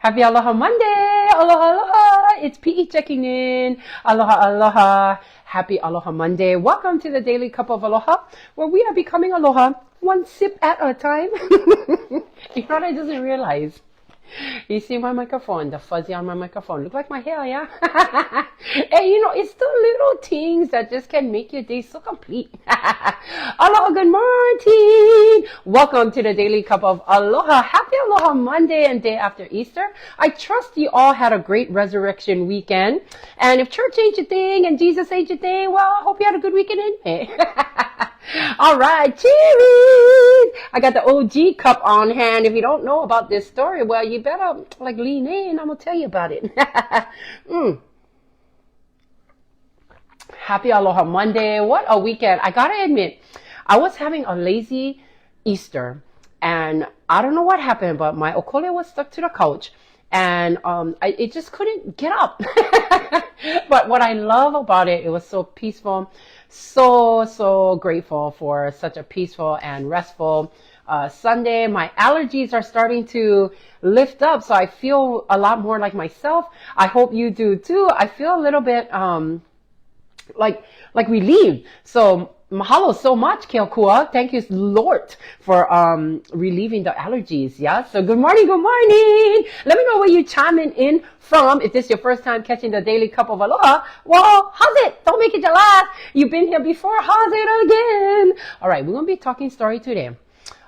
Happy Aloha Monday! Aloha, aloha! It's Piʻi checking in. Aloha, aloha. Happy Aloha Monday. Welcome to the Daily Cup of Aloha, where we are becoming aloha one sip at a time. You know what I just realized? You see my microphone, the fuzzy on my microphone. Look like my hair, yeah? Hey, it's the little things that just can make your day so complete. Aloha, good morning. Welcome to the Daily Cup of Aloha. Happy Aloha Monday and day after Easter. I trust you all had a great resurrection weekend. And if church ain't your thing and Jesus ain't your thing, well, I hope you had a good weekend anyway. All right, cheers! I got the OG cup on hand. If you don't know about this story, well, you better lean in. I'm gonna tell you about it. Happy Aloha Monday. What a weekend. I gotta admit, I was having a lazy Easter, and I don't know what happened, but my okole was stuck to the couch, and it just couldn't get up. But what I love about it, it was so peaceful. So grateful for such a peaceful and restful Sunday. My allergies are starting to lift up, so I feel a lot more like myself. I hope you do too. I feel a little bit like relieved. So mahalo so much, Keokua. Thank you, Lord, for relieving the allergies. Yeah. So good morning, good morning. Let me know where you're chiming in from. If this is your first time catching the Daily Cup of Aloha, well, how's it? Don't make it your last. You've been here before. How's it again? All right, we're gonna be talking story today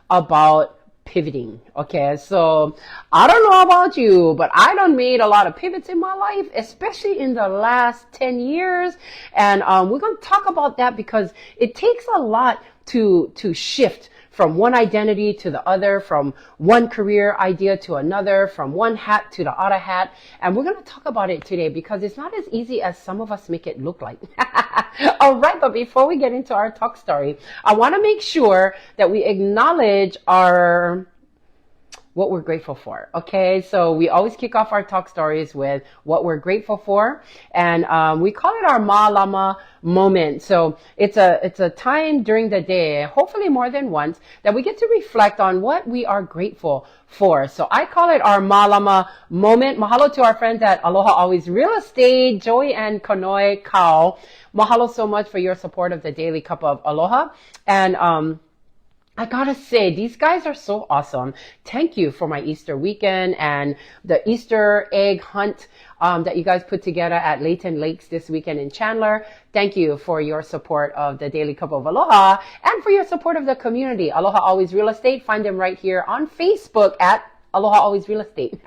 about pivoting. Okay, so I don't know about you, but I done made a lot of pivots in my life, especially in the last 10 years. And we're going to talk about that because it takes a lot to shift from one identity to the other, from one career idea to another, from one hat to the other hat. And we're going to talk about it today because it's not as easy as some of us make it look like. All right, but before we get into our talk story, I want to make sure that we acknowledge what we're grateful for. Okay, so we always kick off our talk stories with what we're grateful for, and we call it our Mālama moment. So it's a time during the day, hopefully more than once, that we get to reflect on what we are grateful for. So I call it our Mālama moment. Mahalo to our friends at Aloha Always Real Estate, Joey and Kanoi Kao. Mahalo so much for your support of the Daily Cup of Aloha. And I gotta say, these guys are so awesome. Thank you for my Easter weekend and the Easter egg hunt that you guys put together at Layton Lakes this weekend in Chandler. Thank you for your support of the Daily Cup of Aloha and for your support of the community. Aloha Always Real Estate. Find them right here on Facebook at Aloha Always Real Estate.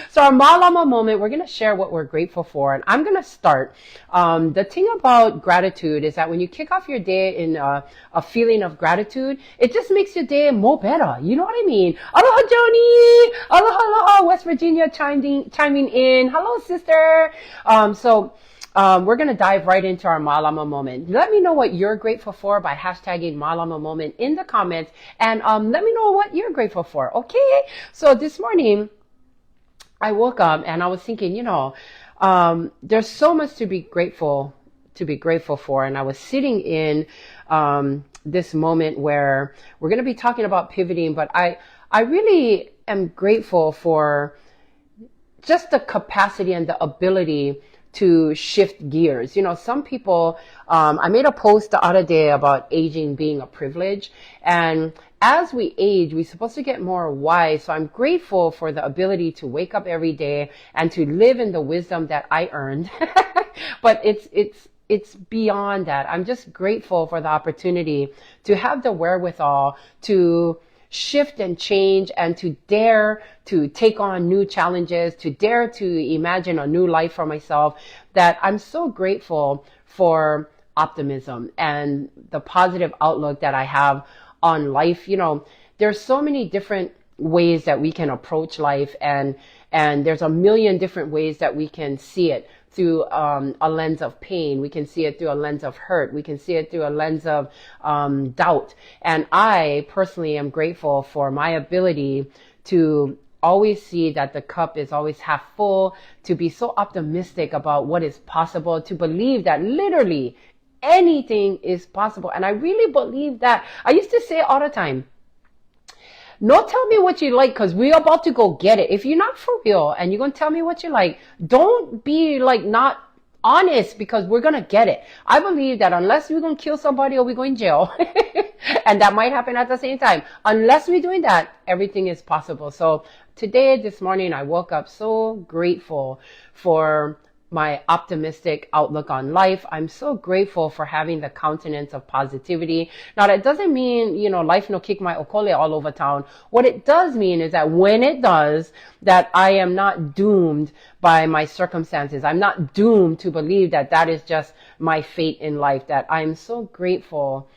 So our Mālama moment, we're going to share what we're grateful for. And I'm going to start. The thing about gratitude is that when you kick off your day in a feeling of gratitude, it just makes your day more better. You know what I mean? Aloha, Joni! Aloha, aloha, West Virginia chiming in. Hello, sister. We're going to dive right into our Mālama moment. Let me know what you're grateful for by hashtagging Mālama moment in the comments. And let me know what you're grateful for, okay? So this morning, I woke up and I was thinking, there's so much to be grateful for. And I was sitting in this moment where we're going to be talking about pivoting, but I really am grateful for just the capacity and the ability to shift gears. Some people, I made a post the other day about aging being a privilege. And as we age, we're supposed to get more wise. So I'm grateful for the ability to wake up every day and to live in the wisdom that I earned. But it's beyond that. I'm just grateful for the opportunity to have the wherewithal to shift and change and to dare to take on new challenges, to dare to imagine a new life for myself, that I'm so grateful for optimism and the positive outlook that I have on life. There's so many different ways that we can approach life, and there's a million different ways that we can see it through a lens of pain. We can see it through a lens of hurt. We can see it through a lens of doubt. And I personally am grateful for my ability to always see that the cup is always half full, to be so optimistic about what is possible, to believe that literally anything is possible. And I really believe that. I used to say all the time No, tell me what you like, because we're about to go get it. If you're not for real and you're going to tell me what you like, don't be like not honest, because we're going to get it. I believe that unless we're going to kill somebody or we go in jail, and that might happen at the same time, unless we're doing that, everything is possible. So today, this morning, I woke up so grateful for my optimistic outlook on life. I'm so grateful for having the countenance of positivity. Now, that doesn't mean, life no kick my okole all over town. What it does mean is that when it does, that I am not doomed by my circumstances. I'm not doomed to believe that that is just my fate in life, that I'm so grateful.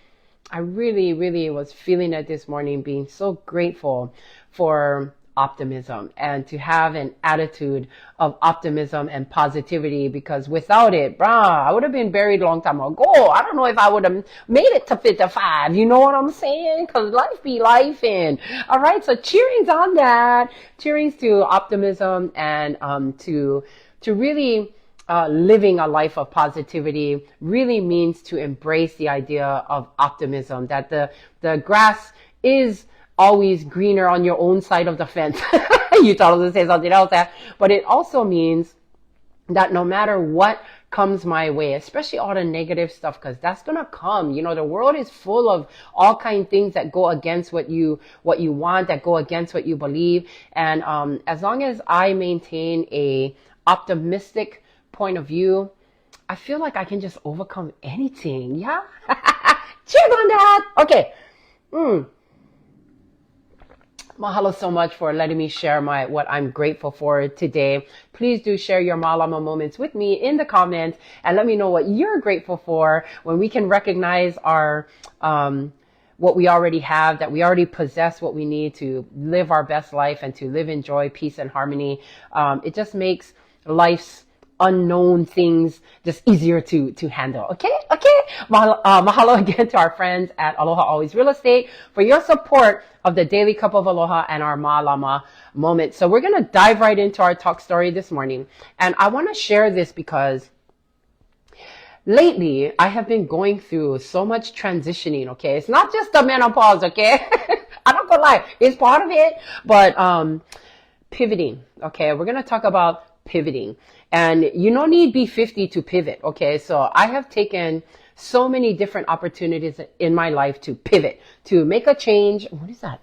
I really, really was feeling it this morning, being so grateful for optimism and to have an attitude of optimism and positivity, because without it, I would have been buried a long time ago. I don't know if I would have made it to 55. You know what I'm saying? Because life be life. And all right, so cheerings on that. Cheerings to optimism and to really living a life of positivity really means to embrace the idea of optimism, that the grass is always greener on your own side of the fence. You thought I was going to say something else there. But it also means that no matter what comes my way, especially all the negative stuff, because that's going to come. The world is full of all kind of things that go against what you want, that go against what you believe. And as long as I maintain a optimistic point of view, I feel like I can just overcome anything. Yeah? Cheers on that. Okay. Mahalo so much for letting me share what I'm grateful for today. Please do share your Malama moments with me in the comments and let me know what you're grateful for, when we can recognize our what we already have, that we already possess what we need to live our best life and to live in joy, peace, and harmony. It just makes life's unknown things just easier to handle. Okay. Mahalo again to our friends at Aloha Always Real Estate for your support of the Daily Cup of Aloha and our Malama moment. So we're going to dive right into our talk story this morning. And I want to share this because lately I have been going through so much transitioning. Okay. It's not just the menopause. Okay. I'm not gonna lie. It's part of it, but, pivoting. Okay. We're going to talk about pivoting. And you don't need be 50 to pivot. Okay. So I have taken so many different opportunities in my life to pivot, to make a change. What is that?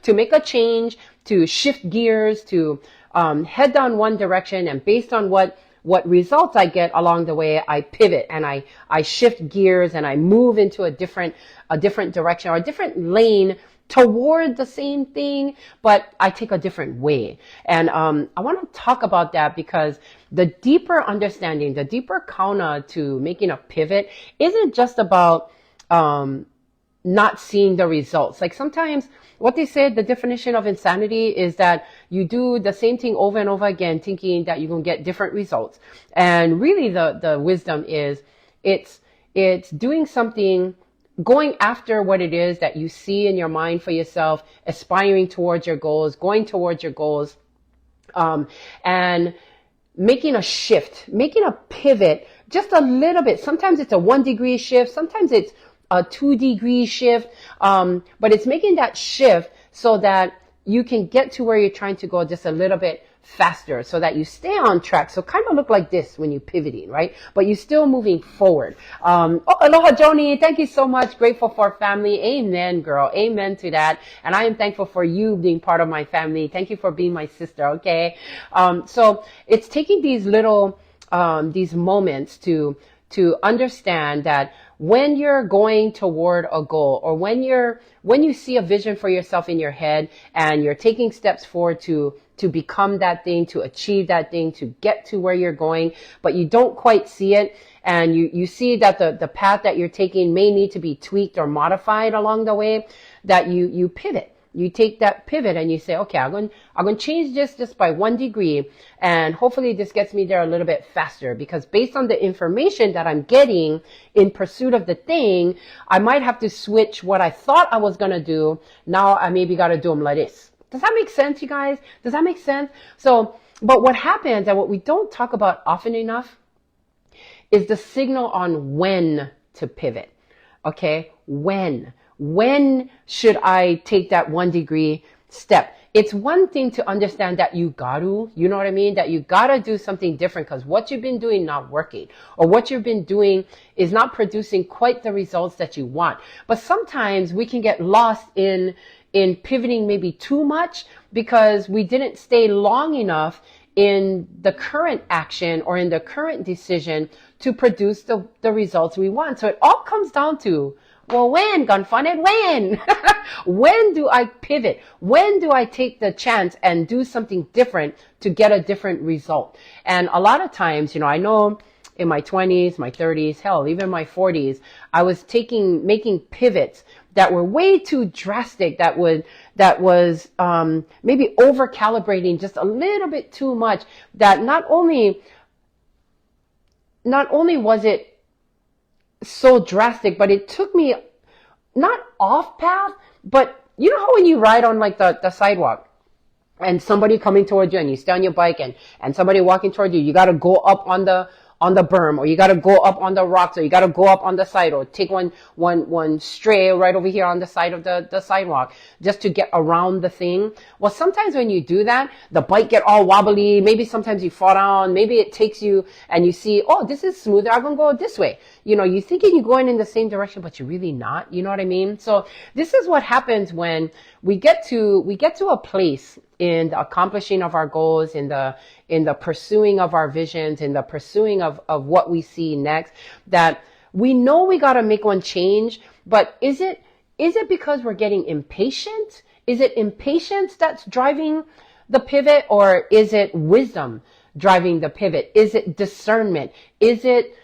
To make a change, to shift gears, to head down one direction. And based on what results I get along the way, I pivot and I shift gears and I move into a different direction or a different lane toward the same thing, but I take a different way. And I want to talk about that because the deeper understanding, the deeper kauna to making a pivot isn't just about not seeing the results. Like sometimes what they said, the definition of insanity is that you do the same thing over and over again, thinking that you're going to get different results. And really the wisdom is it's doing something, going after what it is that you see in your mind for yourself, aspiring towards your goals, going towards your goals, and making a shift, making a pivot just a little bit. Sometimes it's a 1 degree shift. Sometimes it's a 2 degree shift. But it's making that shift so that you can get to where you're trying to go just a little bit faster, so that you stay on track. So kind of look like this when you're pivoting, right? But you're still moving forward. Aloha Joni, thank you so much. Grateful for family. Amen, girl. Amen to that. And I am thankful for you being part of my family. Thank you for being my sister. Okay. So it's taking these little, these moments to understand that when you're going toward a goal, or when you see a vision for yourself in your head and you're taking steps forward to become that thing, to achieve that thing, to get to where you're going, but you don't quite see it, and you see that the path that you're taking may need to be tweaked or modified along the way, that you pivot. You take that pivot and you say, okay, I'm going to change this just by 1 degree, and hopefully this gets me there a little bit faster, because based on the information that I'm getting in pursuit of the thing, I might have to switch what I thought I was going to do. Now I maybe got to do them like this. Does that make sense, you guys? Does that make sense? So, but what happens, and what we don't talk about often enough, is the signal on when to pivot. Okay? When when should I take that 1 degree step? It's one thing to understand that you know what I mean? That you gotta do something different because what you've been doing not working, or what you've been doing is not producing quite the results that you want. But sometimes we can get lost in pivoting maybe too much because we didn't stay long enough in the current action or in the current decision to produce the results we want. So it all comes down to, well, when, Gunfun, when? When do I pivot? When do I take the chance and do something different to get a different result? And a lot of times, I know in my 20s, my 30s, hell, even my 40s, I was making pivots that were way too drastic, that was maybe over calibrating just a little bit too much, that not only was it so drastic, but it took me not off path, but you know how when you ride on like the sidewalk and somebody coming towards you and you stay on your bike and somebody walking towards you, you got to go up on the berm, or you got to go up on the rocks, or you got to go up on the side, or take one stray right over here on the side of the sidewalk just to get around the thing. Well, sometimes when you do that, the bike get all wobbly. Maybe sometimes you fall down. Maybe it takes you and you see, oh, this is smoother. I'm going to go this way. You're thinking you're going in the same direction, but you're really not. You know what I mean? So this is what happens when we get to a place in the accomplishing of our goals, in the pursuing of our visions, in the pursuing of what we see next, that we know we got to make one change, but is it because we're getting impatient? Is it impatience that's driving the pivot, or is it wisdom driving the pivot? Is it discernment? Is it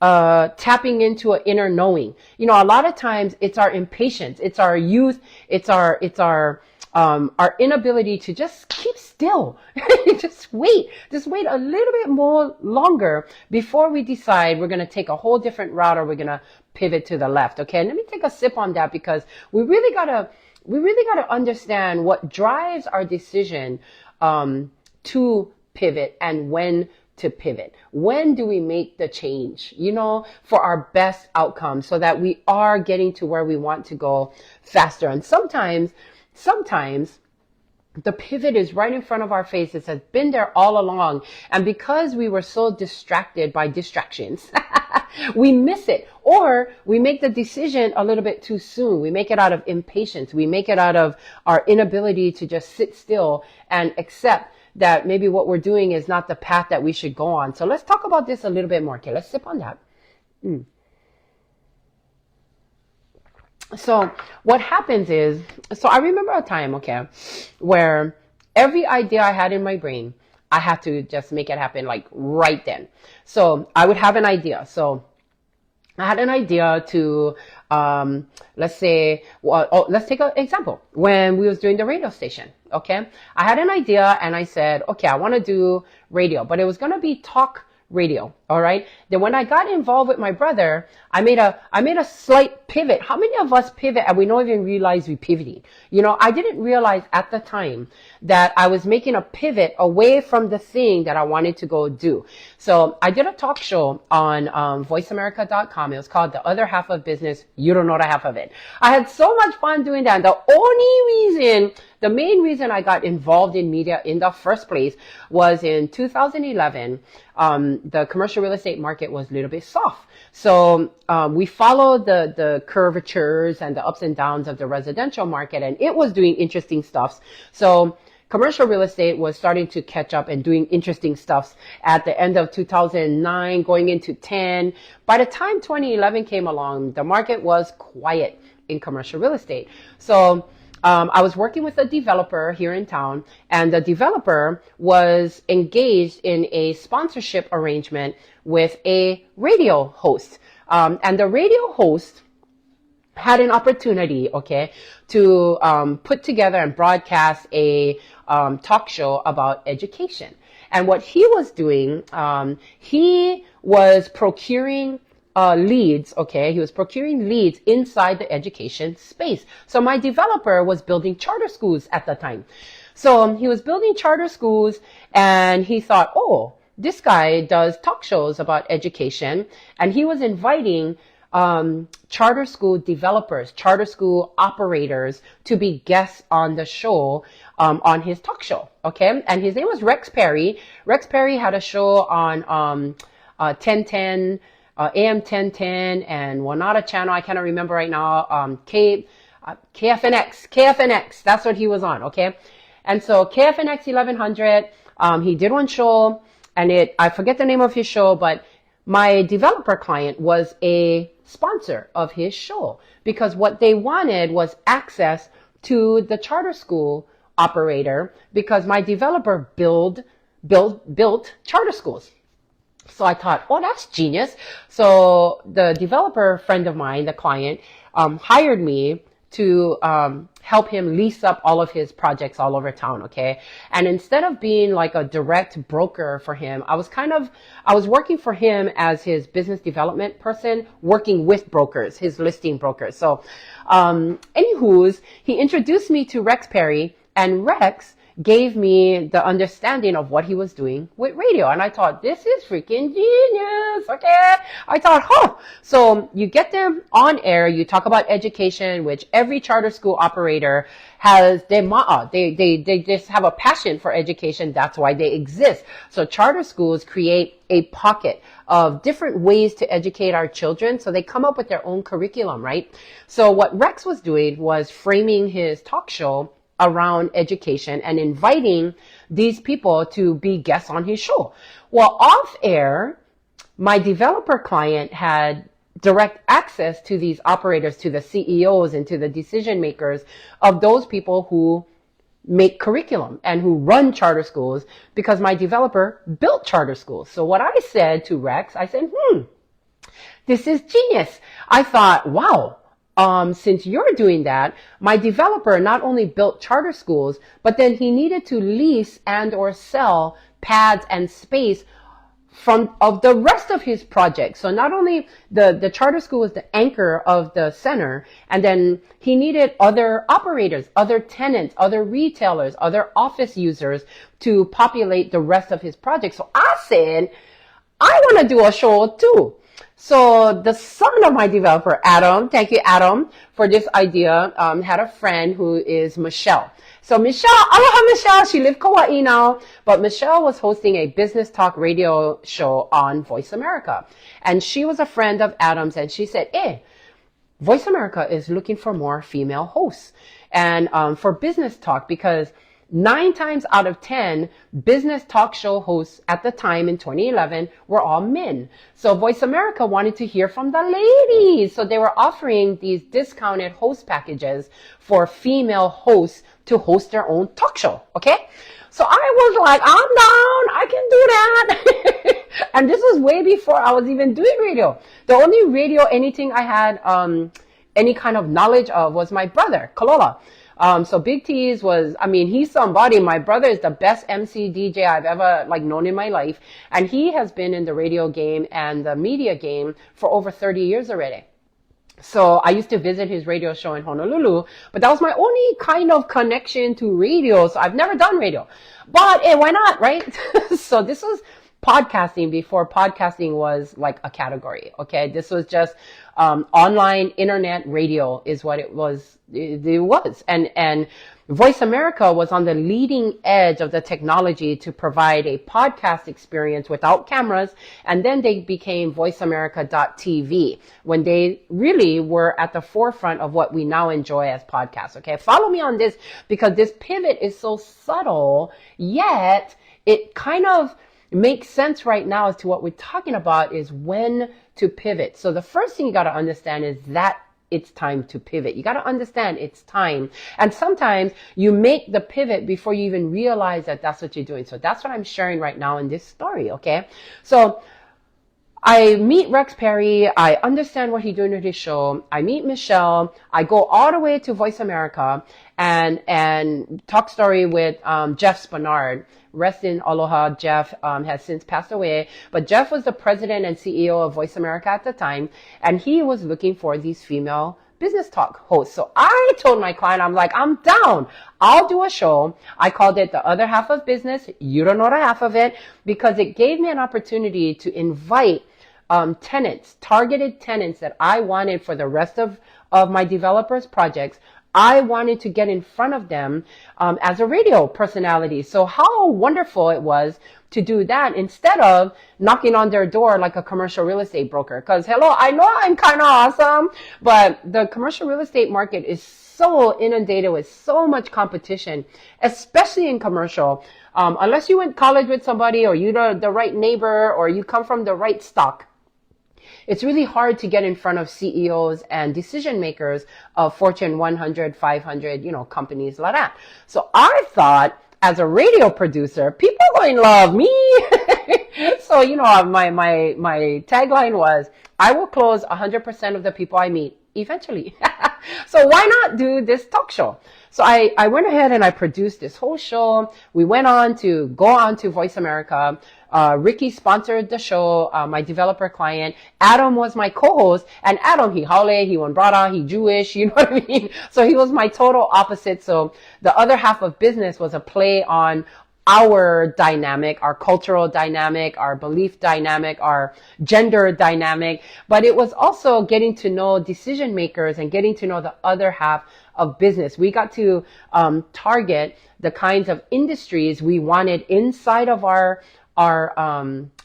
tapping into an inner knowing? A lot of times it's our impatience, it's our youth, it's our inability to just keep still. just wait a little bit more longer before we decide we're going to take a whole different route, or we're going to pivot to the left. Okay, let me take a sip on that, because we really got to understand what drives our decision to pivot, and when to pivot. When do we make the change, for our best outcome, so that we are getting to where we want to go faster? And sometimes the pivot is right in front of our faces, has been there all along. And because we were so distracted by distractions, we miss it, or we make the decision a little bit too soon. We make it out of impatience. We make it out of our inability to just sit still and accept that maybe what we're doing is not the path that we should go on. So let's talk about this a little bit more. Okay, let's sip on that. So what happens is, so I remember a time, okay, where every idea I had in my brain, I had to just make it happen like right then. So I would have an idea. So I had an idea to, let's say, let's take an example. When we was doing the radio station, okay, I had an idea and I said, okay, I want to do radio, but it was going to be talk radio. All right. Then when I got involved with my brother, I made a slight pivot. How many of us pivot and we don't even realize we pivoting? I didn't realize at the time that I was making a pivot away from the thing that I wanted to go do. So I did a talk show on voiceamerica.com. It was called The Other Half of Business. You don't know the half of it. I had so much fun doing that. The main reason I got involved in media in the first place was in 2011. The commercial real estate market was a little bit soft. So we followed the curvatures and the ups and downs of the residential market, and it was doing interesting stuff. So commercial real estate was starting to catch up and doing interesting stuff at the end of 2009, going into 10. By the time 2011 came along, the market was quiet in commercial real estate. So I was working with a developer here in town, and the developer was engaged in a sponsorship arrangement with a radio host. And the radio host had an opportunity, okay, to put together and broadcast a talk show about education. And what he was doing, he was procuring leads, okay? He was procuring leads inside the education space. So my developer was building charter schools at the time. So he was building charter schools, and he thought, oh, this guy does talk shows about education, and he was inviting charter school developers, charter school operators to be guests on the show, on his talk show. Okay. And his name was Rex Perry. Rex Perry had a show on 1010, AM 1010 and Wanata Channel. I cannot remember right now. KFNX. That's what he was on. Okay. And so KFNX 1100, he did one show, and I forget the name of his show, but my developer client was a sponsor of his show because what they wanted was access to the charter school operator because my developer built charter schools. So I thought, oh, that's genius. So the developer friend of mine, the client, hired me to help him lease up all of his projects all over town, okay? And instead of being like a direct broker for him, I was working for him as his business development person, working with brokers, his listing brokers. So, anywho's, he introduced me to Rex Perry, and Rex gave me the understanding of what he was doing with radio. And I thought, this is freaking genius, okay? I thought, so you get them on air, you talk about education, which every charter school operator has, they just have a passion for education. That's why they exist. So charter schools create a pocket of different ways to educate our children. So they come up with their own curriculum, right? So what Rex was doing was framing his talk show around education and inviting these people to be guests on his show. Well, off air, my developer client had direct access to these operators, to the CEOs and to the decision makers of those people who make curriculum and who run charter schools because my developer built charter schools. So what I said to Rex, I said, this is genius. I thought, wow. Since you're doing that, my developer not only built charter schools, but then he needed to lease and or sell pads and space of the rest of his project. So not only the charter school was the anchor of the center, and then he needed other operators, other tenants, other retailers, other office users to populate the rest of his project. So I said, I want to do a show too. So the son of my developer, Adam, thank you, Adam, for this idea, had a friend who is Michelle. So Michelle, aloha Michelle, she lives Kauai now, but Michelle was hosting a business talk radio show on Voice America. And she was a friend of Adam's, and she said, Voice America is looking for more female hosts and for business talk, because 9 times out of 10 business talk show hosts at the time in 2011 were all men. So Voice America wanted to hear from the ladies. So they were offering these discounted host packages for female hosts to host their own talk show. Okay. So I was like, I'm down. I can do that. And this was way before I was even doing radio. The only radio, anything I had, any kind of knowledge of was my brother, Kalola. So Big T's was, he's somebody. My brother is the best MC DJ I've ever known in my life. And he has been in the radio game and the media game for over 30 years already. So I used to visit his radio show in Honolulu, but that was my only kind of connection to radio. So I've never done radio, but why not, right? So this was podcasting before podcasting was like a category. Okay. This was just, online internet radio is what it was. It was. And Voice America was on the leading edge of the technology to provide a podcast experience without cameras. And then they became voiceamerica.tv when they really were at the forefront of what we now enjoy as podcasts. Okay. Follow me on this because this pivot is so subtle, yet it kind of makes sense right now as to what we're talking about is when to pivot. So the first thing you got to understand is that it's time to pivot. You got to understand it's time. And sometimes you make the pivot before you even realize that that's what you're doing. So that's what I'm sharing right now in this story. Okay. So I meet Rex Perry. I understand what he's doing with his show. I meet Michelle. I go all the way to Voice America and talk story with Jeff Spanard. Rest in aloha. Jeff has since passed away, but Jeff was the president and CEO of Voice America at the time, and he was looking for these female business talk hosts. So I told my client, I'm like, I'm down. I'll do a show. I called it The Other Half of Business. You don't know the half of it, because it gave me an opportunity to invite targeted tenants that I wanted for the rest of my developers' projects. I wanted to get in front of them as a radio personality. So how wonderful it was to do that instead of knocking on their door like a commercial real estate broker. Because hello, I know I'm kind of awesome, but the commercial real estate market is so inundated with so much competition, especially in commercial. Unless you went to college with somebody, or you're the right neighbor, or you come from the right stock, it's really hard to get in front of CEOs and decision makers of Fortune 100, 500, companies like that. So I thought, as a radio producer, people are going to love me. So, my tagline was, I will close 100% of the people I meet eventually. So why not do this talk show? So I went ahead and I produced this whole show. We went on to go on to Voice America. Ricky sponsored the show, my developer client. Adam was my co-host, and Adam, he Haole, he Wonbrada, he Jewish, you know what I mean? So he was my total opposite. So the other half of business was a play on our dynamic, our cultural dynamic, our belief dynamic, our gender dynamic, but it was also getting to know decision makers and getting to know the other half of business. We got to target the kinds of industries we wanted inside of our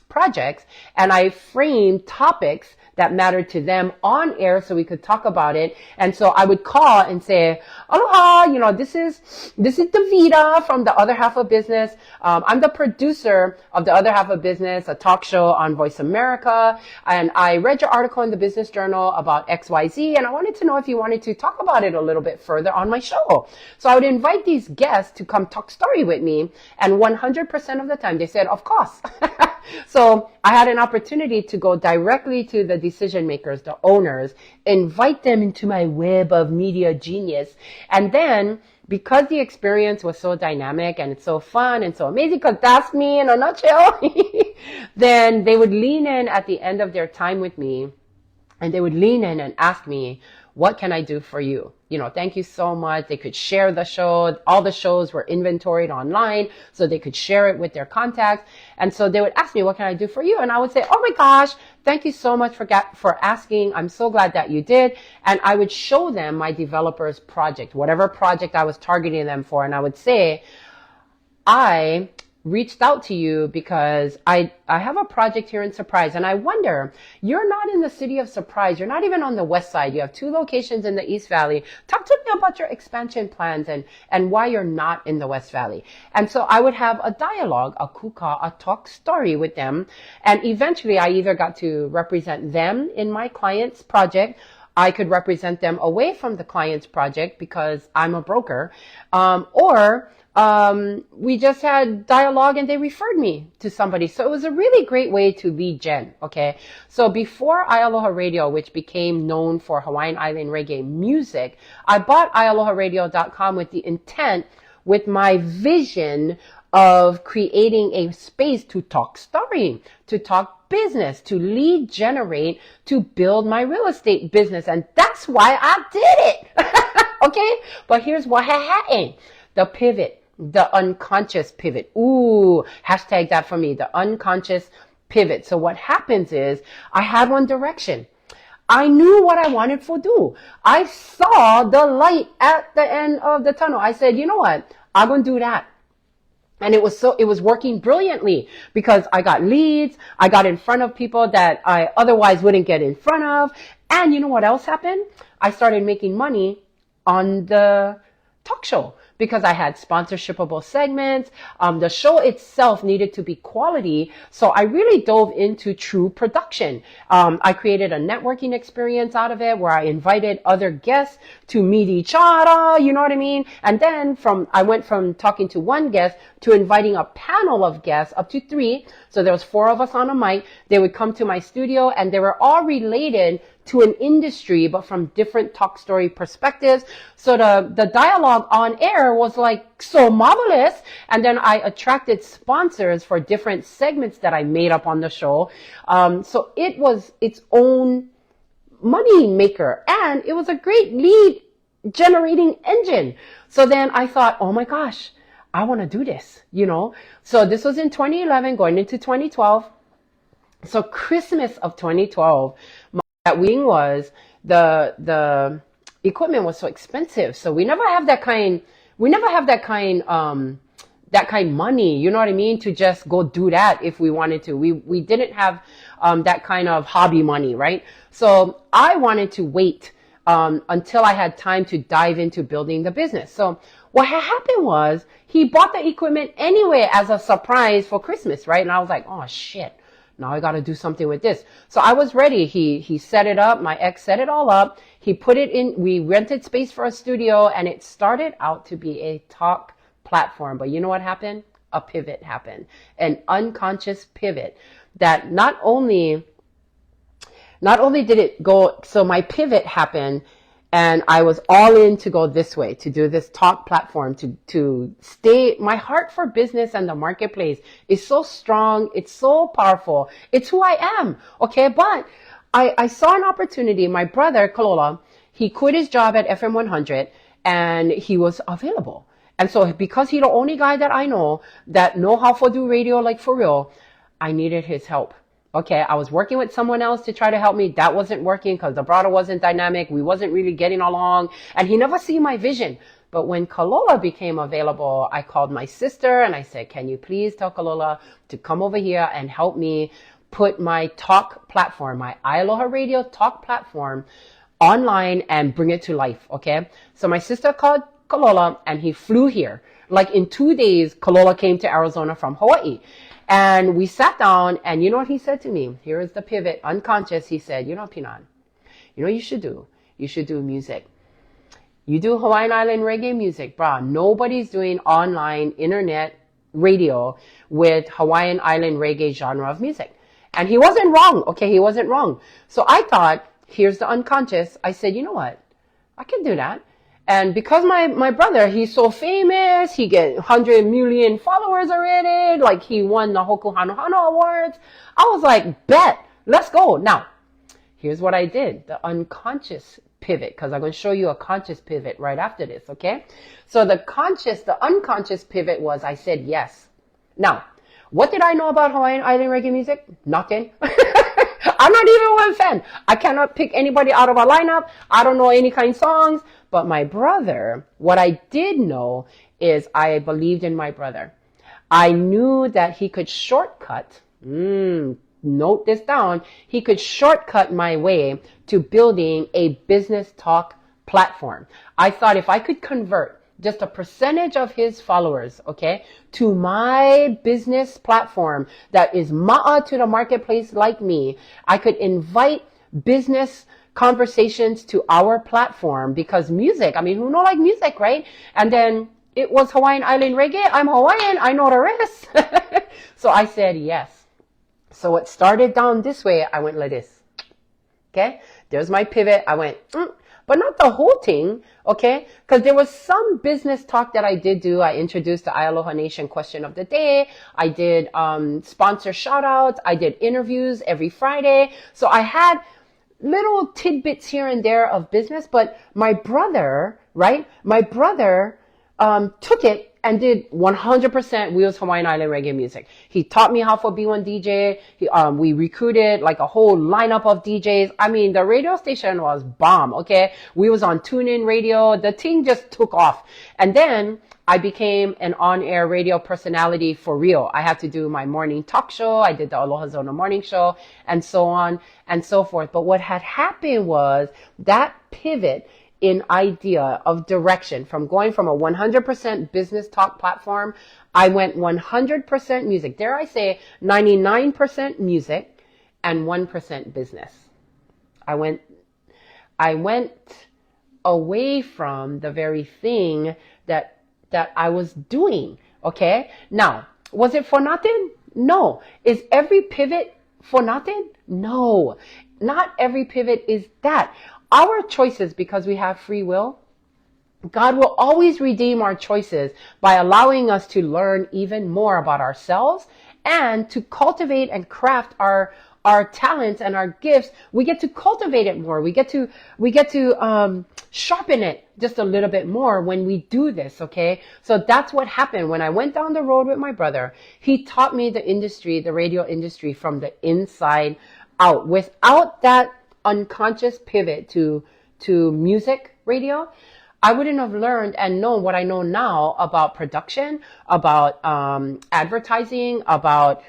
projects, and I framed topics that mattered to them on air so we could talk about it. And so I would call and say, aloha, this is Davida from the other half of business. I'm the producer of the other half of business, a talk show on Voice America. And I read your article in the Business Journal about XYZ, and I wanted to know if you wanted to talk about it a little bit further on my show. So I would invite these guests to come talk story with me. And 100% of the time they said, of course. So I had an opportunity to go directly to the decision makers, the owners, invite them into my web of media genius. And then, because the experience was so dynamic and it's so fun and so amazing, because that's me in a nutshell, then they would lean in at the end of their time with me, and they would lean in and ask me, what can I do for you? Thank you so much. They could share the show. All the shows were inventoried online, so they could share it with their contacts. And so they would ask me, what can I do for you? And I would say, oh my gosh, thank you so much for asking. I'm so glad that you did. And I would show them my developer's project, whatever project I was targeting them for. And I would say, I reached out to you because I have a project here in Surprise, and I wonder, you're not in the city of Surprise. You're not even on the west side. You have 2 locations in the East Valley. Talk to me about your expansion plans and why you're not in the West Valley. And so I would have a dialogue, a kuka, a talk story with them. And eventually I either got to represent them in my client's project. I could represent them away from the client's project because I'm a broker, or we just had dialogue and they referred me to somebody. So it was a really great way to lead gen. Okay. So before iAloha Radio, which became known for Hawaiian Island reggae music, I bought iAlohaRadio.com with the intent, with my vision of creating a space to talk story, to talk business, to lead generate, to build my real estate business. And that's why I did it. Okay. But here's what happened. The pivot. The unconscious pivot. Ooh, hashtag that for me, the unconscious pivot. So what happens is I had one direction. I knew what I wanted to do. I saw the light at the end of the tunnel. I said, you know what? I'm going to do that. And it was working brilliantly because I got leads. I got in front of people that I otherwise wouldn't get in front of. And you know what else happened? I started making money on the talk show, because I had sponsorshipable segments. The show itself needed to be quality. So I really dove into true production. I created a networking experience out of it where I invited other guests to meet each other, you know what I mean? And then I went from talking to one guest to inviting a panel of guests up to 3. So there was 4 of us on a mic. They would come to my studio and they were all related to an industry, but from different talk story perspectives. So the dialogue on air was like so marvelous. And then I attracted sponsors for different segments that I made up on the show. So it was its own money maker, and it was a great lead generating engine. So then I thought, oh my gosh, I want to do this, So this was in 2011 going into 2012. So Christmas of 2012, that wedding was the equipment was so expensive. So we never have that kind. We never have that kind money. You know what I mean? To just go do that if we wanted to. We didn't have that kind of hobby money, right? So I wanted to wait until I had time to dive into building the business. So what had happened was he bought the equipment anyway as a surprise for Christmas, right? And I was like, oh shit. Now I got to do something with this. So I was ready. He set it up. My ex set it all up. He put it in. We rented space for a studio, and it started out to be a talk platform. But you know what happened? A pivot happened, an unconscious pivot that not only did it go. So my pivot happened, and I was all in to go this way, to do this talk platform, to stay. My heart for business and the marketplace is so strong. It's so powerful. It's who I am. Okay. But I saw an opportunity. My brother, Kalola, he quit his job at FM 100 and he was available. And so because he's the only guy that I know how to do radio, like for real, I needed his help. Okay, I was working with someone else to try to help me. That wasn't working because the brother wasn't dynamic. We wasn't really getting along. And he never see my vision. But when Kalola became available, I called my sister and I said, can you please tell Kalola to come over here and help me put my talk platform, my iAloha radio talk platform online and bring it to life, okay? So my sister called Kalola and he flew here. Like in 2 days, Kalola came to Arizona from Hawaii. And we sat down, and you know what he said to me? Here is the pivot, unconscious. He said, you know, Pinan, you know what you should do? You should do music. You do Hawaiian Island reggae music, brah. Nobody's doing online internet radio with Hawaiian Island reggae genre of music. And he wasn't wrong, okay? He wasn't wrong. So I thought, here's the unconscious. I said, you know what? I can do that. And because my brother, he's so famous, he get 100 million followers already, like he won the Hoku Hano Hano Awards. I was like, bet, let's go. Now, here's what I did, the unconscious pivot, because I'm going to show you a conscious pivot right after this, okay? So the unconscious pivot was I said yes. Now, what did I know about Hawaiian Island reggae music? Nothing. I'm not even one fan. I cannot pick anybody out of a lineup. I don't know any kind of songs. But my brother, what I did know is I believed in my brother. I knew that he could shortcut, note this down, he could shortcut my way to building a business talk platform. I thought if I could convert just a percentage of his followers, okay, to my business platform that is ma'a to the marketplace like me, I could invite business conversations to our platform because music, I mean, who know like music, right? And then it was Hawaiian Island reggae. I'm Hawaiian. I know the rest. So I said yes. So it started down this way. I went like this. Okay. There's my pivot. I went, but not the whole thing. Okay. Because there was some business talk that I did do. I introduced the iAloha Nation question of the day. I did sponsor shout outs. I did interviews every Friday. So I had little tidbits here and there of business, but my brother, right? My brother took it and did 100% Wheels Hawaiian Island reggae music. He taught me how to be one DJ. We recruited like a whole lineup of DJs. I mean, the radio station was bomb, okay? We was on TuneIn Radio. The thing just took off. And then I became an on-air radio personality for real. I had to do my morning talk show. I did the Aloha Zona morning show and so on and so forth. But what had happened was that pivot in idea of direction from going from a 100% business talk platform, I went 100% music. Dare I say 99% music and 1% business. I went away from the very thing that I was doing, okay? Now, was it for nothing? No. Is every pivot for nothing? No. Not every pivot is that. Our choices, because we have free will, God will always redeem our choices by allowing us to learn even more about ourselves and to cultivate and craft our talents and our gifts. We get to cultivate it more. We get to sharpen it just a little bit more when we do this, okay? So that's what happened. When I went down the road with my brother, he taught me the industry, the radio industry, from the inside out. Without that unconscious pivot to music radio, I wouldn't have learned and known what I know now about production, about advertising, about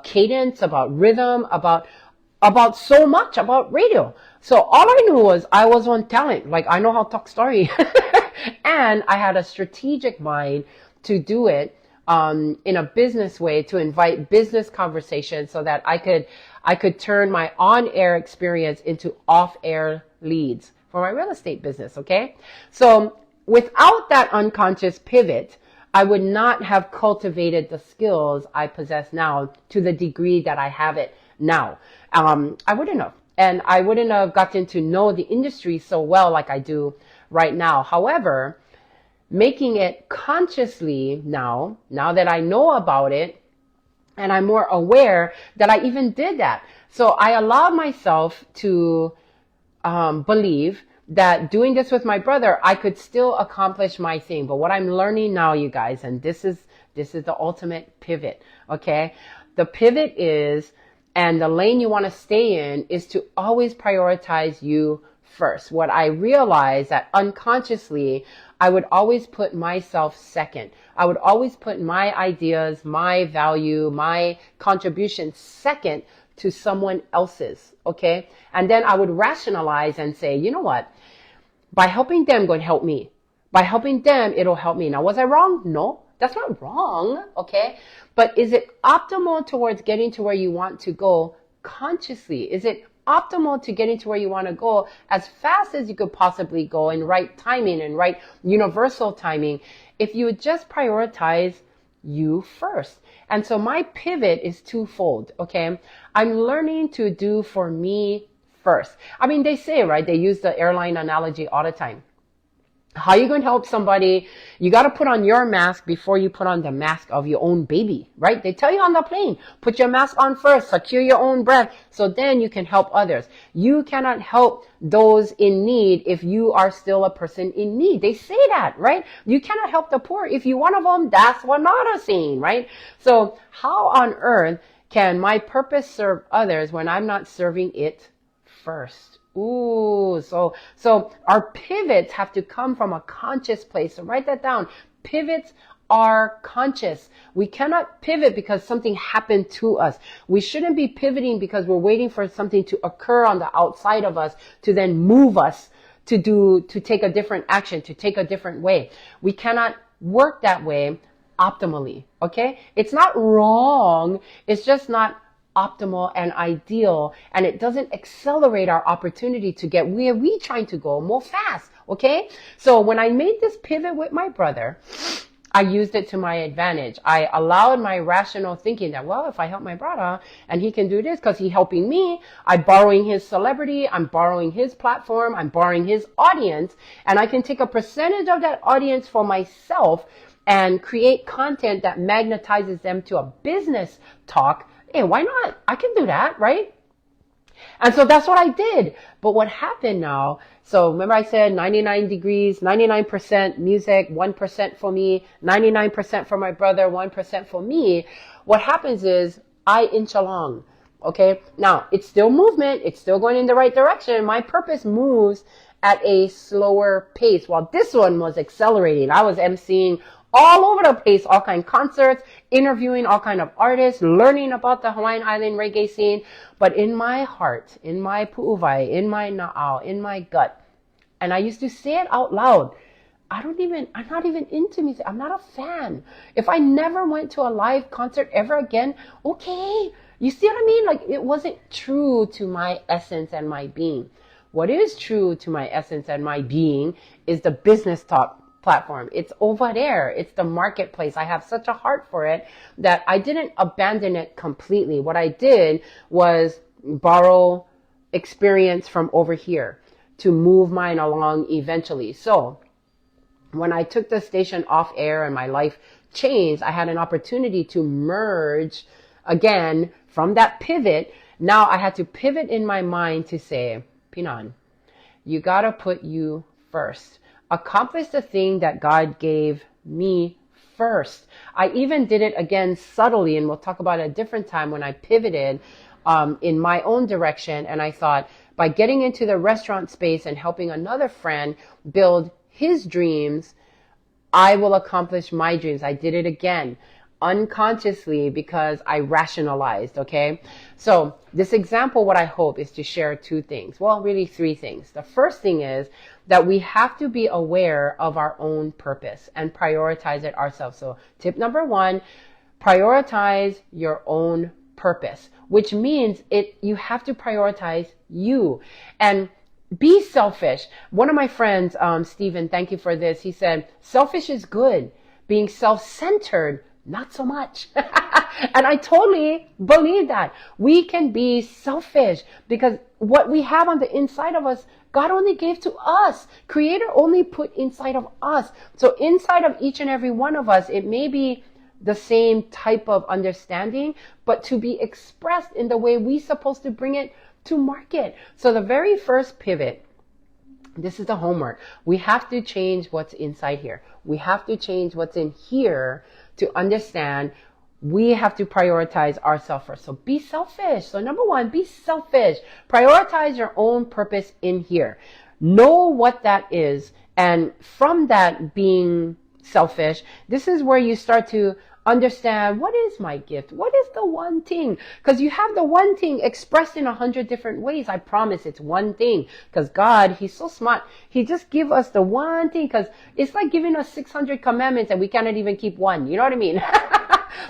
cadence, about rhythm, about so much about radio. So all I knew was I was on talent. Like, I know how to talk story. And I had a strategic mind to do it in a business way, to invite business conversations so that I could turn my on-air experience into off-air leads for my real estate business, okay? So without that unconscious pivot, I would not have cultivated the skills I possess now to the degree that I have it now. I wouldn't have. And I wouldn't have gotten to know the industry so well like I do right now. However, making it consciously now that I know about it, and I'm more aware that I even did that. So I allowed myself to believe that doing this with my brother, I could still accomplish my thing. But what I'm learning now, you guys, and this is the ultimate pivot, okay? The pivot is, and the lane you want to stay in, is to always prioritize you first. What I realized that unconsciously, I would always put myself second. I would always put my ideas, my value, my contribution second to someone else's, okay? And then I would rationalize and say, you know what? By helping them, going to help me. By helping them, it'll help me. Now, was I wrong? No, that's not wrong, okay? But is it optimal towards getting to where you want to go consciously? Is it optimal to getting to where you want to go as fast as you could possibly go, in right timing and right universal timing, if you would just prioritize you first? And so my pivot is twofold, okay? I'm learning to do for me first. I mean, they say, right, they use the airline analogy all the time. How are you going to help somebody? You got to put on your mask before you put on the mask of your own baby, right? They tell you on the plane, put your mask on first, secure your own breath, so then you can help others. You cannot help those in need if you are still a person in need. They say that, right? You cannot help the poor if you're one of them. That's what Nada's saying, right? So how on earth can my purpose serve others when I'm not serving it first? Ooh, so our pivots have to come from a conscious place. So write that down. Pivots are conscious. We cannot pivot because something happened to us. We shouldn't be pivoting because we're waiting for something to occur on the outside of us to then move us to take a different action, to take a different way. We cannot work that way optimally, okay? It's not wrong. It's just not optimal and ideal, and it doesn't accelerate our opportunity to get where we're trying to go more fast, okay? So when I made this pivot with my brother, I used it to my advantage. I allowed my rational thinking that, well, if I help my brother and he can do this because he's helping me, I'm borrowing his celebrity, I'm borrowing his platform, I'm borrowing his audience, and I can take a percentage of that audience for myself and create content that magnetizes them to a business talk. Hey, why not? I can do that, right? And so that's what I did. But what happened now, so remember I said 99 degrees, 99% music, 1% for me, 99% for my brother, 1% for me. What happens is I inch along, okay? Now, it's still movement. It's still going in the right direction. My purpose moves at a slower pace, while this one was accelerating. I was emceeing all over the place, all kind of concerts, interviewing all kind of artists, learning about the Hawaiian Island reggae scene. But in my heart, in my pu'uvai, in my na'au, in my gut, and I used to say it out loud, I'm not even into music. I'm not a fan. If I never went to a live concert ever again, okay. You see what I mean? Like, it wasn't true to my essence and my being. What is true to my essence and my being is the business talk platform. It's over there. It's the marketplace. I have such a heart for it that I didn't abandon it completely. What I did was borrow experience from over here to move mine along eventually. So when I took the station off air and my life changed, I had an opportunity to merge again from that pivot. Now I had to pivot in my mind to say, Pinan, you got to put you first. accomplish the thing that God gave me first. I even did it again subtly, and we'll talk about it a different time when I pivoted in my own direction. And I thought, by getting into the restaurant space and helping another friend build his dreams, I will accomplish my dreams. I did it again unconsciously because I rationalized, okay? So this example, what I hope is to share two things. Well, really three things. The first thing is that we have to be aware of our own purpose and prioritize it ourselves. So tip number one, prioritize your own purpose, which means you have to prioritize you and be selfish. One of my friends, Stephen, thank you for this. He said, selfish is good. Being self-centered, not so much. And I totally believe that. We can be selfish because what we have on the inside of us, God only gave to us. Creator only put inside of us. So inside of each and every one of us, it may be the same type of understanding, but to be expressed in the way we're supposed to bring it to market. So the very first pivot, this is the homework. We have to change what's inside here. We have to change what's in here to understand we have to prioritize ourselves first. So be selfish. So number one, be selfish. Prioritize your own purpose in here. Know what that is. And from that being selfish, this is where you start to understand, what is my gift? What is the one thing? Because you have the one thing expressed in 100 different ways. I promise it's one thing. Because God, He's so smart. He just give us the one thing. Because it's like giving us 600 commandments and we cannot even keep one. You know what I mean?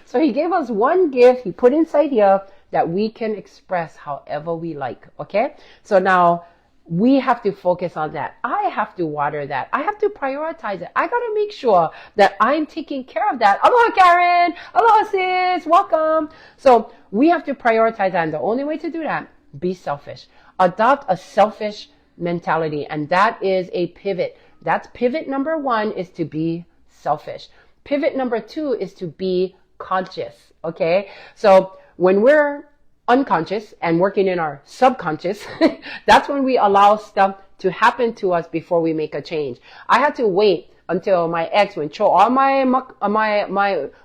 So He gave us one gift. He put inside here that we can express however we like. Okay? So now we have to focus on that. I have to water that. I have to prioritize it. I got to make sure that I'm taking care of that. Aloha, Karen. Aloha, sis. Welcome. So we have to prioritize that. And the only way to do that, be selfish. Adopt a selfish mentality. And that is a pivot. That's pivot number one, is to be selfish. Pivot number two is to be conscious. Okay? So when we're unconscious and working in our subconscious, that's when we allow stuff to happen to us before we make a change. I had to wait until my ex went throw all my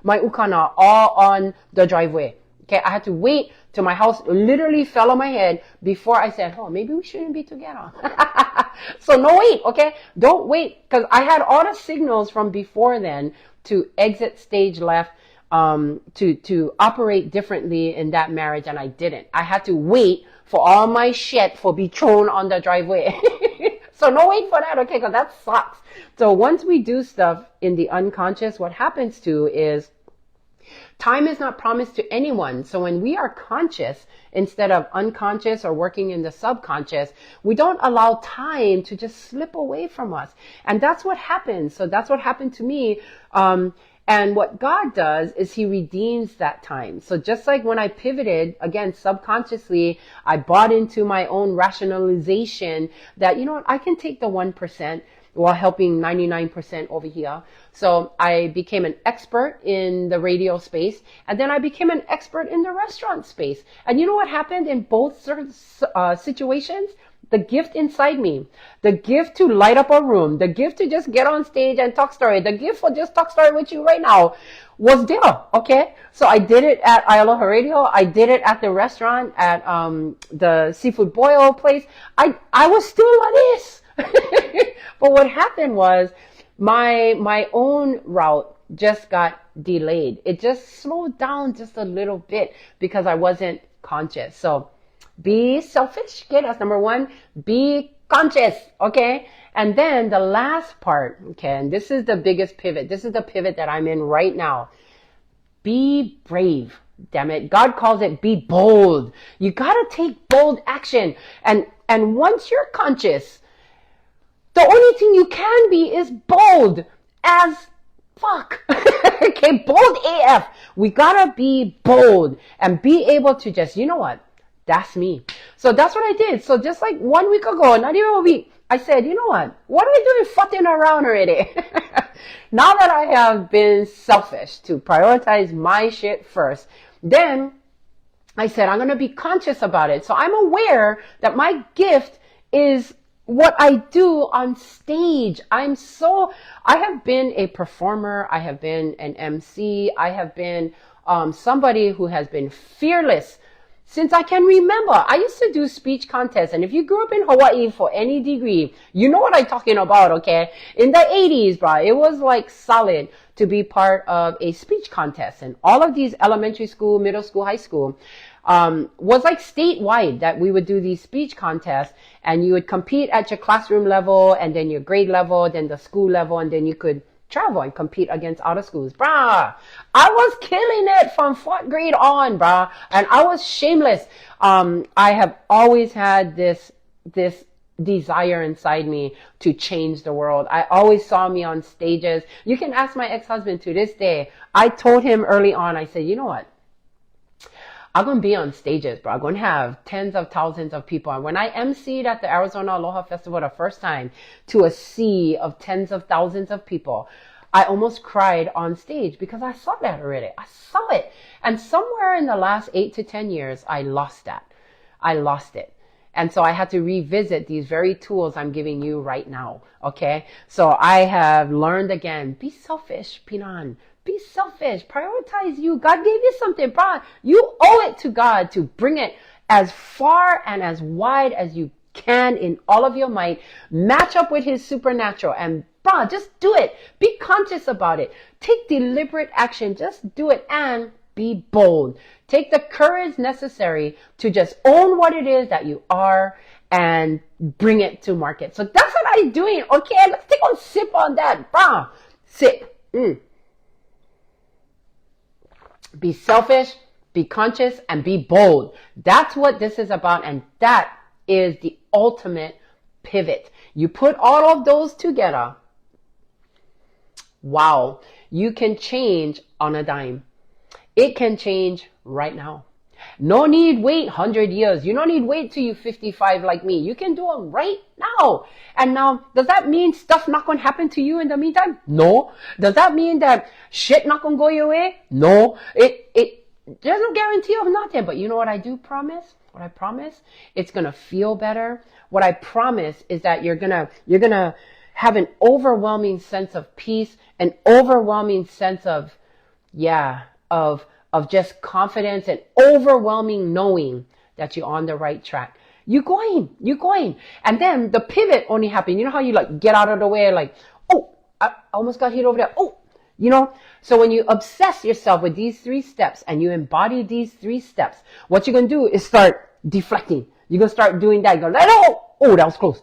ukana all on the driveway. Okay, I had to wait till my house literally fell on my head before I said, oh, maybe we shouldn't be together. So no wait, okay? Don't wait, because I had all the signals from before then to exit stage left, to operate differently in that marriage, and I didn't. I had to wait for all my shit for be thrown on the driveway. So no wait for that, okay, because that sucks. So once we do stuff in the unconscious, what happens to is time is not promised to anyone. So when we are conscious instead of unconscious or working in the subconscious, we don't allow time to just slip away from us. And that's what happens. So that's what happened to me. And what God does is He redeems that time. So just like when I pivoted, again, subconsciously, I bought into my own rationalization that, you know what, I can take the 1% while helping 99% over here. So I became an expert in the radio space, and then I became an expert in the restaurant space. And you know what happened in both situations? The gift inside me, the gift to light up a room, the gift to just get on stage and talk story, the gift for just talk story with you right now was there, okay? So I did it at iAloha Radio. I did it at the restaurant, at the seafood boil place. I was still like this. But what happened was my own route just got delayed. It just slowed down just a little bit because I wasn't conscious. So be selfish. Okay, that's number one. Be conscious. Okay. And then the last part. Okay. And this is the biggest pivot. This is the pivot that I'm in right now. Be brave. Damn it. God calls it be bold. You got to take bold action. And once you're conscious, the only thing you can be is bold as fuck. Okay. Bold AF. We got to be bold and be able to just, you know what? That's me. So that's what I did. So just like 1 week ago, not even a week, I said, you know what are we doing fucking around already? Now that I have been selfish to prioritize my shit first, then I said, I'm going to be conscious about it. So I'm aware that my gift is what I do on stage. I have been a performer. I have been an MC. I have been somebody who has been fearless since I can remember. I used to do speech contests. And if you grew up in Hawaii for any degree, you know what I'm talking about, okay? In the 80s, bro, it was like solid to be part of a speech contest. And all of these elementary school, middle school, high school, was like statewide that we would do these speech contests, and you would compete at your classroom level and then your grade level, then the school level, and then you could travel and compete against other schools. Brah, I was killing it from 4th grade on, brah, and I was shameless. I have always had this desire inside me to change the world. I always saw me on stages. You can ask my ex-husband to this day. I told him early on, I said, you know what? I'm going to be on stages, bro. I'm going to have tens of thousands of people. And when I emceed at the Arizona Aloha Festival the first time to a sea of tens of thousands of people, I almost cried on stage because I saw that already. I saw it. And somewhere in the last 8 to 10 years, I lost that. I lost it. And so I had to revisit these very tools I'm giving you right now. Okay. So I have learned again, be selfish, Pinan. Be selfish. Prioritize you. God gave you something, bro. You owe it to God to bring it as far and as wide as you can in all of your might. Match up with his supernatural, and bro, just do it. Be conscious about it. Take deliberate action. Just do it and be bold. Take the courage necessary to just own what it is that you are and bring it to market. So that's what I'm doing. Okay, let's take a sip on that, bro. Sip. Be selfish, be conscious, and be bold. That's what this is about, and that is the ultimate pivot. You put all of those together, wow, you can change on a dime. It can change right now. No need wait 100 years. You don't need wait till you're 55 like me. You can do them right now. And now, does that mean stuff not going to happen to you in the meantime? No. Does that mean that shit not going to go your way? No. It doesn't guarantee of nothing. But you know what I do promise? What I promise? It's going to feel better. What I promise is that you're going to have an overwhelming sense of peace, an overwhelming sense of just confidence and overwhelming knowing that you're on the right track. You're going. And then the pivot only happened. You know how you like get out of the way, like, oh, I almost got hit over there. Oh, you know? So when you obsess yourself with these 3 steps and you embody these 3 steps, what you're going to do is start deflecting. You're going to start doing that. You go, oh, that was close.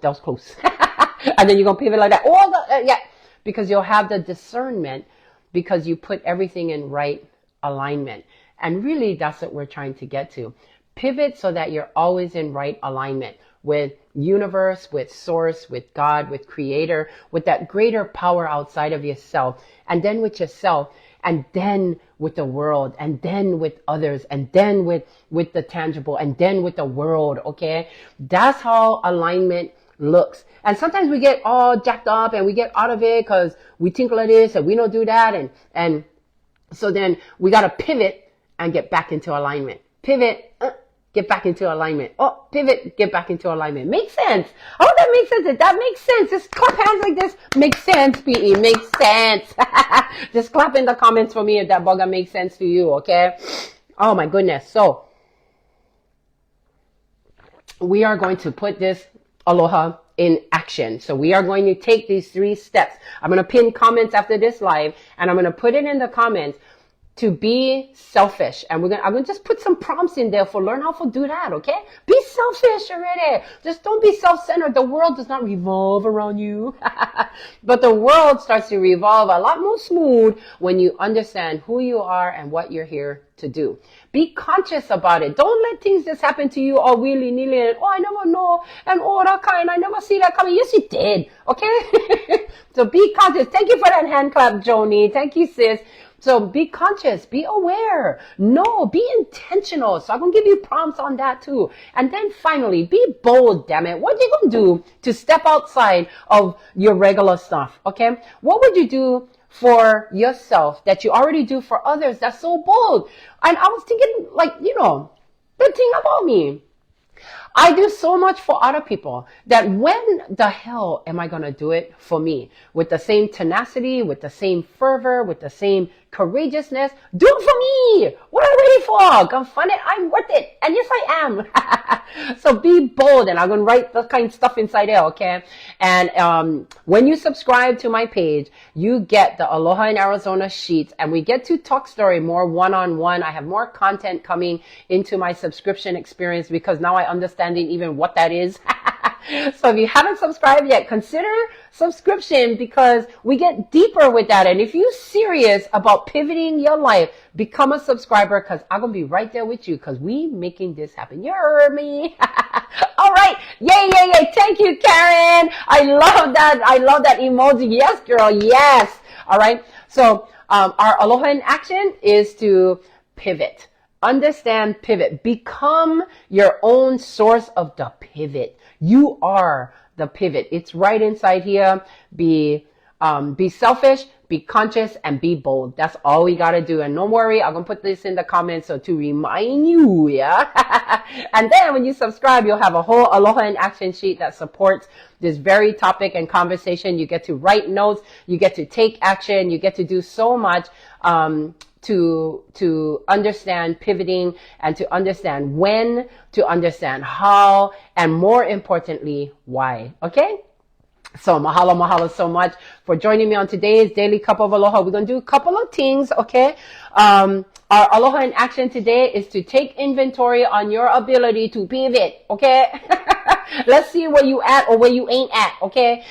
And then you're going to pivot like that. Yeah. Because you'll have the discernment because you put everything in right alignment. And really, that's what we're trying to get to. Pivot so that you're always in right alignment with universe, with source, with God, with creator, with that greater power outside of yourself, and then with yourself, and then with the world, and then with others, and then with the tangible, and then with the world. Okay. That's how alignment looks. And sometimes we get all jacked up and we get out of it because we think like this and we don't do that. And so then we got to pivot and get back into alignment. Pivot, get back into alignment. Oh, pivot, get back into alignment. Makes sense. Oh, that makes sense. That makes sense. Just clap hands like this. Makes sense, Piʻi. Makes sense. Just clap in the comments for me if that bugger makes sense to you, okay? Oh my goodness. So we are going to put this Aloha in action. So we are going to take these 3 steps. I'm going to pin comments after this live, and I'm going to put it in the comments to be selfish. And I'm going to just put some prompts in there for learn how to do that. Okay. Be selfish already. Just don't be self-centered. The world does not revolve around you, but the world starts to revolve a lot more smooth when you understand who you are and what you're here to do. Be conscious about it. Don't let things just happen to you all willy-nilly and, oh, I never know, and oh, that kind, I never see that coming. Yes, you did. Okay? So be conscious. Thank you for that hand clap, Joni. Thank you, sis. So be conscious, be aware. No, be intentional. So I'm going to give you prompts on that too. And then finally, be bold, damn it. What are you going to do to step outside of your regular stuff? Okay? What would you do for yourself that you already do for others that's so bold? And I was thinking, like, the thing about me, I do so much for other people that when the hell am I going to do it for me? With the same tenacity, with the same fervor, with the same courageousness. Do it for me. What are you waiting for? Go fund it. I'm worth it. And yes, I am. So be bold. And I'm going to write the kind of stuff inside there, okay? And when you subscribe to my page, you get the Aloha in Arizona sheets. And we get to talk story more one-on-one. I have more content coming into my subscription experience because now I understanding even what that is. So if you haven't subscribed yet, consider subscription because we get deeper with that. And if you're serious about pivoting your life, become a subscriber because I'm going to be right there with you because we making this happen. You heard me? All right. Yay, yay, yay. Thank you, Karen. I love that. I love that emoji. Yes, girl. Yes. All right. So our Aloha in action is to pivot. Understand pivot. Become your own source of the pivot. You are the pivot. It's right inside here. Be selfish, be conscious, and be bold. That's all we got to do. And don't worry, I'm going to put this in the comments so to remind you, yeah? And then when you subscribe, you'll have a whole Aloha in Action sheet that supports this very topic and conversation. You get to write notes. You get to take action. You get to do so much to understand pivoting and to understand when, to understand how, and more importantly, why. Okay? So mahalo so much for joining me on today's Daily Cup of Aloha. We're going to do a couple of things, okay? Our Aloha in action today is to take inventory on your ability to pivot, okay? Let's see where you at or where you ain't at, okay?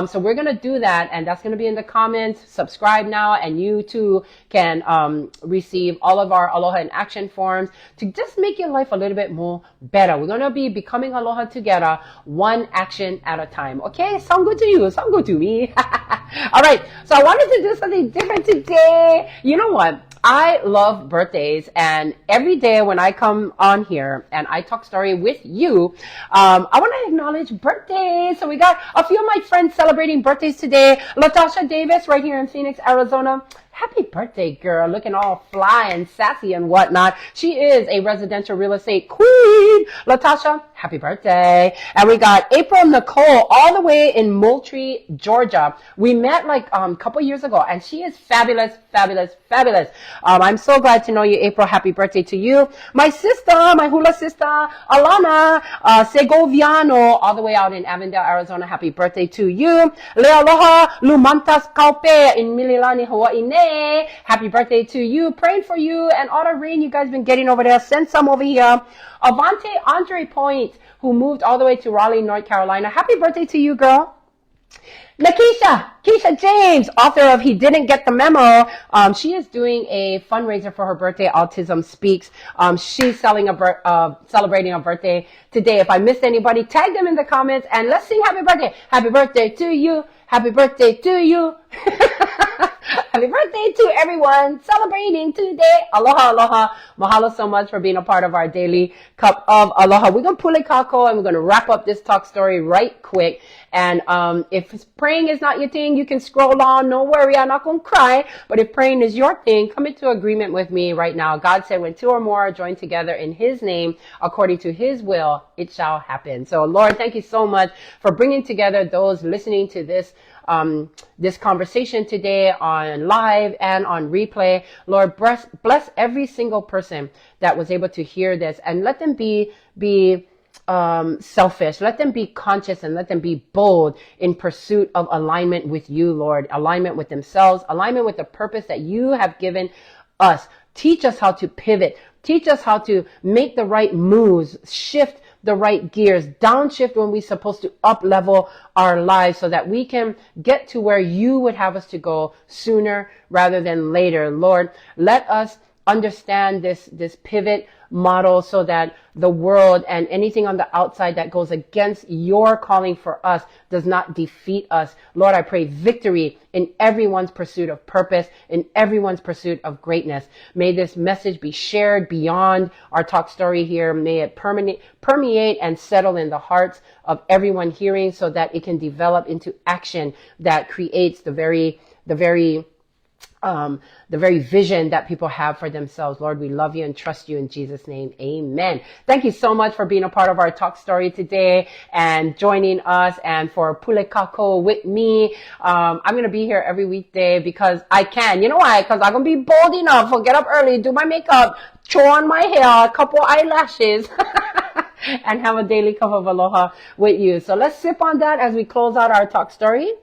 So we're going to do that, and that's going to be in the comments. Subscribe now, and you too can receive all of our Aloha in action forms to just make your life a little bit more better. We're going to be becoming Aloha together, one action at a time, okay? Sound good to you? Sound good to me? All right, so I wanted to do something different today. You know what? I love birthdays, and every day when I come on here and I talk story with you, I want to acknowledge birthdays. So we got a few of my friends celebrating birthdays today. Latasha Davis right here in Phoenix, Arizona. Happy birthday, girl. Looking all fly and sassy and whatnot. She is a residential real estate queen. Latasha, happy birthday. And we got April Nicole all the way in Moultrie, Georgia. We met like a couple years ago, and she is fabulous, fabulous, fabulous. I'm so glad to know you, April. Happy birthday to you. My sister, my hula sister, Alana Segoviano, all the way out in Avondale, Arizona. Happy birthday to you. Lealoha Lumantas Kaupe in Mililani, Hawaii. Happy birthday to you. Praying for you and all the rain you guys been getting over there. Send some over here. Avante Andre Point, who moved all the way to Raleigh, North Carolina. Happy birthday to you, girl. Keisha James, author of He Didn't Get the Memo. She is doing a fundraiser for her birthday, Autism Speaks. She's celebrating her birthday today. If I missed anybody, tag them in the comments and let's sing happy birthday. Happy birthday to you. Happy birthday to you. Happy birthday to everyone celebrating today. Aloha, aloha. Mahalo so much for being a part of our Daily Cup of Aloha. We're going to pule kako and we're going to wrap up this talk story right quick. And if praying is not your thing, you can scroll on. No worry, I'm not going to cry. But if praying is your thing, come into agreement with me right now. God said when two or more are joined together in His name, according to His will, it shall happen. So Lord, thank you so much for bringing together those listening to this conversation today on live and on replay. Lord, bless every single person that was able to hear this, and let them be selfish. Let them be conscious, and let them be bold in pursuit of alignment with you, Lord. Alignment with themselves, alignment with the purpose that you have given us. Teach us how to pivot. Teach us how to make the right moves, shift the right gears, downshift when we're supposed to up level our lives so that we can get to where you would have us to go sooner rather than later. Lord, let us understand this pivot model so that the world and anything on the outside that goes against your calling for us does not defeat us. Lord, I pray victory in everyone's pursuit of purpose, in everyone's pursuit of greatness. May this message be shared beyond our talk story here. May it permeate and settle in the hearts of everyone hearing so that it can develop into action that creates the very the very vision that people have for themselves. Lord, we love you and trust you in Jesus' name. Amen. Thank you so much for being a part of our talk story today and joining us, and for Pulekako with me. I'm going to be here every weekday because I can. You know why? Because I'm going to be bold enough to get up early, do my makeup, throw on my hair, a couple eyelashes, and have a daily cup of aloha with you. So let's sip on that as we close out our talk story.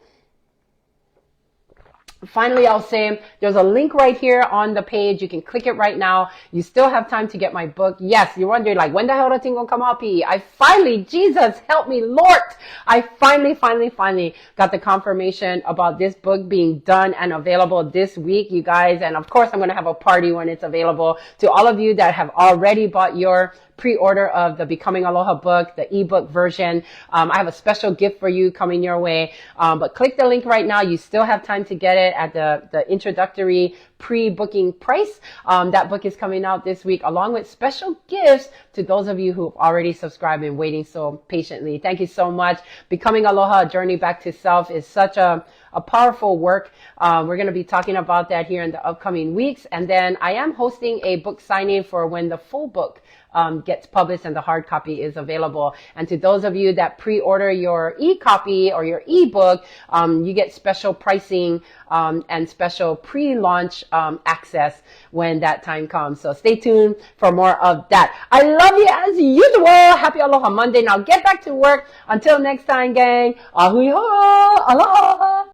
Finally, I'll say there's a link right here on the page. You can click it right now. You still have time to get my book. Yes, you're wondering, like, when the hell the thing gonna come out, Piʻi? I finally, Jesus, help me, Lord. I finally got the confirmation about this book being done and available this week, you guys. And of course, I'm gonna have a party when it's available. To all of you that have already bought your pre-order of the Becoming Aloha book, the ebook version, I have a special gift for you coming your way. But click the link right now. You still have time to get it at the introductory pre-booking price. That book is coming out this week, along with special gifts to those of you who have already subscribed and waiting so patiently. Thank you so much. Becoming Aloha, A Journey Back to Self is such a powerful work. We're going to be talking about that here in the upcoming weeks. And then I am hosting a book signing for when the full book gets published and the hard copy is available. And to those of you that pre-order your e-copy or your e-book, you get special pricing and special pre-launch access when that time comes. So stay tuned for more of that. I love you as usual. Happy Aloha Monday. Now get back to work. Until next time, gang. Ahui ho! Aloha!